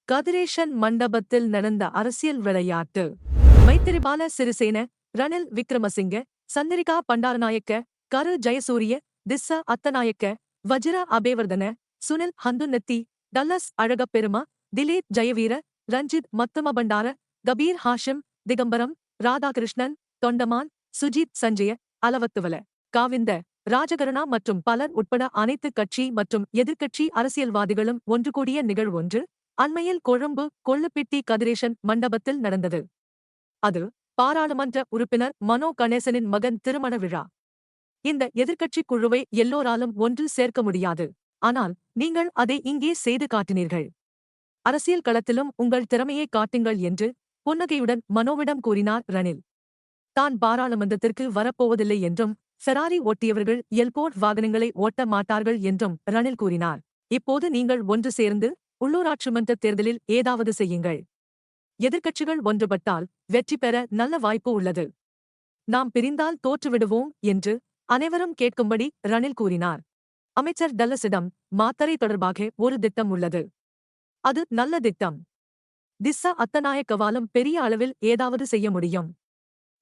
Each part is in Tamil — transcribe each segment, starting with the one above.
கதிரேஷன் மண்டபத்தில் நடந்த அரசியல் விளையாட்டு. மைத்திரிபால சிறிசேன, ரணில் விக்ரமசிங்க, சந்திரிகா பண்டாரநாயக்க, கரு ஜயசூரிய, திஸ்ஸ அத்தநாயக்க, வஜிர அபேவர்தன, சுனில் ஹந்துன்னத்தி, டல்லஸ் அழகப்பெரும, திலீப் ஜெயவீர, ரஞ்சித் மத்துமபண்டார, கபீர் ஹாஷிம், திகம்பரம், ராதாகிருஷ்ணன், தொண்டமான், சுஜித் சஞ்சய, அலவத்துவல, காவிந்த, ராஜகருணா மற்றும் பலர் உட்பட அனைத்து கட்சி மற்றும் எதிர்க்கட்சி அரசியல்வாதிகளும் ஒன்று கூடிய நிகழ்வொன்று அண்மையில் கொழும்பு கொள்ளுப்பிட்டி கதிரேஷன் மண்டபத்தில் நடந்தது. அது பாராளுமன்ற உறுப்பினர் மனோ கணேசனின் மகன் திருமண விழா. இந்த எதிர்க்கட்சிக் குழுவை எல்லோராலும் ஒன்று சேர்க்க முடியாது. ஆனால் நீங்கள் அதை இங்கே செய்து காட்டினீர்கள். அரசியல் களத்திலும் உங்கள் திறமையை காட்டுங்கள் என்று புன்னகையுடன் மனோவிடம் கூறினார் ரணில். தான் பாராளுமன்றத்திற்கு வரப்போவதில்லை என்றும் ஃபெராரி ஓட்டியவர்கள் எல்போர்ட் வாகனங்களை ஓட்ட மாட்டார்கள் என்றும் ரணில் கூறினார். இப்போது நீங்கள் ஒன்று சேர்ந்து உள்ளூராட்சி மன்ற தேர்தலில் ஏதாவது செய்யுங்கள். எதிர்க்கட்சிகள் ஒன்றுபட்டால் வெற்றி பெற நல்ல வாய்ப்பு உள்ளது. நாம் பிரிந்தால் தோற்றுவிடுவோம் என்று அனைவரும் கேட்கும்படி ரணில் கூறினார். அமைச்சர் டல்லஸிடம் மாத்தறை தொடர்பாக ஒரு திட்டம் உள்ளது. அது நல்ல திட்டம். திஸ்ஸ அத்தநாயக்கவாலும் பெரிய அளவில் ஏதாவது செய்ய முடியும்.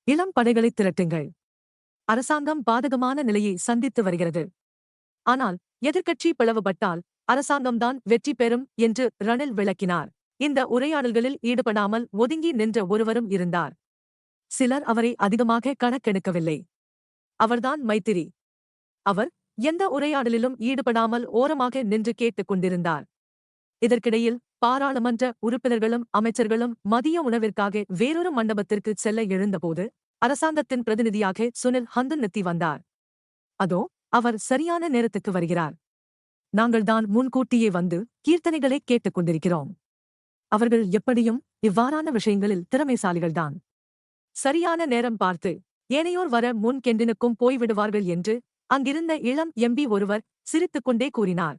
இளம் படைகளை திரட்டுங்கள். அரசாங்கம் பாதகமான நிலையை சந்தித்து வருகிறது. ஆனால் எதிர்க்கட்சி பிளவுபட்டால் அரசாங்கம்தான் வெற்றி பெறும் என்று ரணில் விளக்கினார். இந்த உரையாடல்களில் ஈடுபடாமல் ஒதுங்கி நின்ற ஒருவரும் இருந்தார். சிலர் அவரை அதிகமாக கணக்கெடுக்கவில்லை. அவர்தான் மைத்திரி. அவர் எந்த உரையாடலிலும் ஈடுபடாமல் ஓரமாக நின்று கேட்டுக் கொண்டிருந்தார். இதற்கிடையில் பாராளுமன்ற உறுப்பினர்களும் அமைச்சர்களும் மதிய உணவிற்காக வேறொரு மண்டபத்திற்கு செல்ல எழுந்தபோது அரசாங்கத்தின் பிரதிநிதியாக சுனில் ஹந்துன்னத்தி வந்தார். அதோ அவர் சரியான நேரத்துக்கு வருகிறார். நாங்கள்தான் முன்கூட்டியே வந்து கீர்த்தனைகளை கேட்டுக் கொண்டிருக்கிறோம். அவர்கள் எப்படியும் இவ்வாறான விஷயங்களில் திறமைசாலிகள்தான். சரியான நேரம் பார்த்து ஏனையோர் வர முன் கெண்டினுக்கும் போய்விடுவார்கள் என்று அங்கிருந்த இளம் எம்பி ஒருவர் சிரித்துக்கொண்டே கூறினார்.